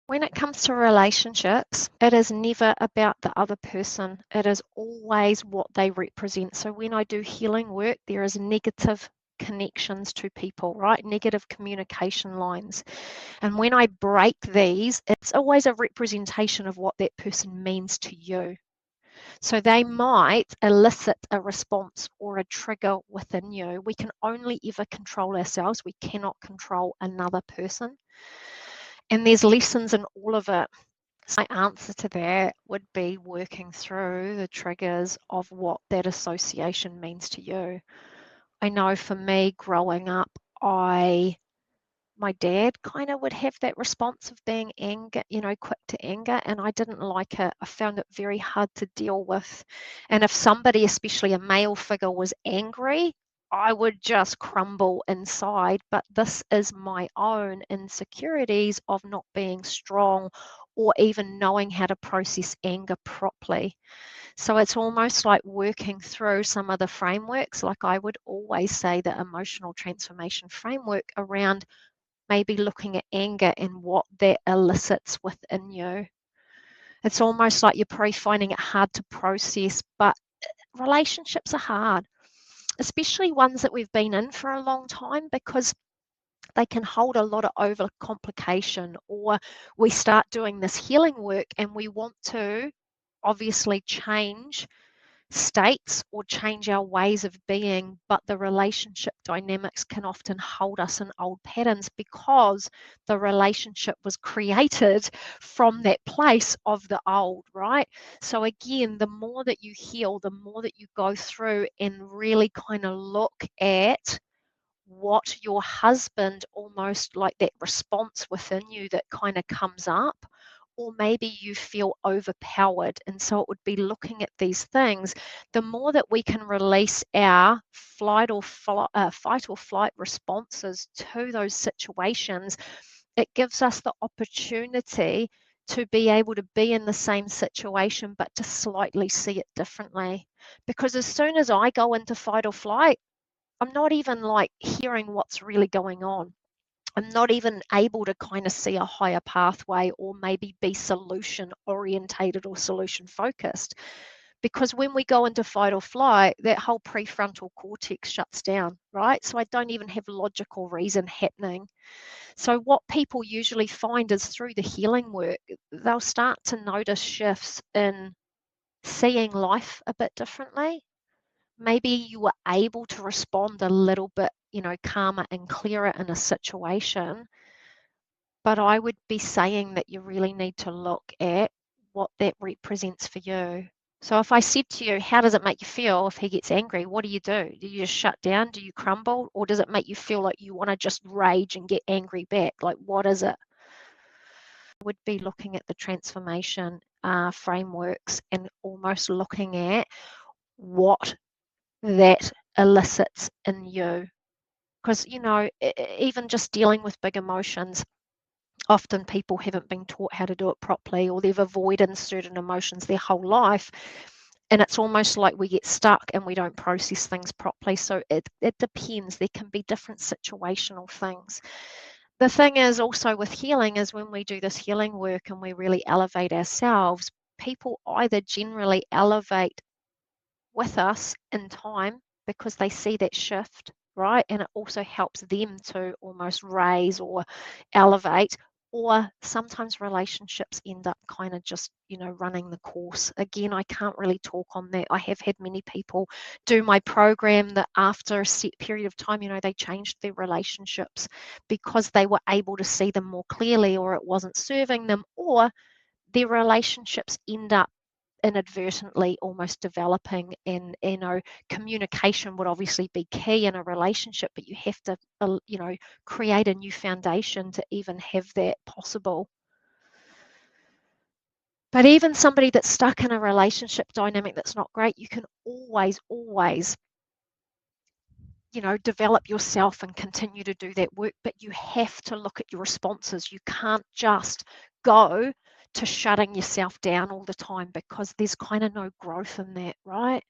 When it comes to relationships, it is never about the other person. It is always what they represent. So when I do healing work, there is negative connections to people, right? Negative communication lines. And when I break these, it's always a representation of what that person means to you. So they might elicit a response or a trigger within you. We can only ever control ourselves. We cannot control another person. And there's lessons in all of it. So my answer to that would be working through the triggers of what that association means to you. I know for me growing up, my dad kind of would have that response of being anger, quick to anger, and I didn't like it. I found it very hard to deal with. And if somebody, especially a male figure, was angry, I would just crumble inside. But this is my own insecurities of not being strong or even knowing how to process anger properly. So it's almost like working through some of the frameworks. Like I would always say the emotional transformation framework around maybe looking at anger and what that elicits within you. It's almost like you're probably finding it hard to process, but relationships are hard, especially ones that we've been in for a long time, because they can hold a lot of overcomplication. Or we start doing this healing work and we want to obviously change states or change our ways of being, but the relationship dynamics can often hold us in old patterns because the relationship was created from that place of the old, right? So again, the more that you heal, the more that you go through and really kind of look at what your husband, almost like that response within you that kind of comes up, or maybe you feel overpowered. And so it would be looking at these things. The more that we can release our fight or flight responses to those situations, it gives us the opportunity to be able to be in the same situation, but to slightly see it differently. Because as soon as I go into fight or flight, I'm not even like hearing what's really going on. I'm not even able to kind of see a higher pathway or maybe be solution orientated or solution focused. Because when we go into fight or flight, that whole prefrontal cortex shuts down, right? So I don't even have logical reason happening. So what people usually find is through the healing work, they'll start to notice shifts in seeing life a bit differently. Maybe you were able to respond a little bit, calmer and clearer in a situation. But I would be saying that you really need to look at what that represents for you. So if I said to you, how does it make you feel if he gets angry? What do? Do you just shut down? Do you crumble? Or does it make you feel like you want to just rage and get angry back? Like, what is it? I would be looking at the transformation frameworks and almost looking at what that elicits in you. Because, even just dealing with big emotions, often people haven't been taught how to do it properly, or they've avoided certain emotions their whole life. And it's almost like we get stuck and we don't process things properly. So it depends. There can be different situational things. The thing is also with healing is when we do this healing work and we really elevate ourselves, people either generally elevate with us in time because they see that shift, right? And it also helps them to almost raise or elevate. Or sometimes relationships end up kind of just, running the course. Again, I can't really talk on that. I have had many people do my program that after a set period of time, they changed their relationships because they were able to see them more clearly, or it wasn't serving them, or their relationships end up inadvertently almost developing. And communication would obviously be key in a relationship, but you have to create a new foundation to even have that possible. But even somebody that's stuck in a relationship dynamic that's not great, you can always develop yourself and continue to do that work, but you have to look at your responses. You can't just go to shutting yourself down all the time, because there's kind of no growth in that, right?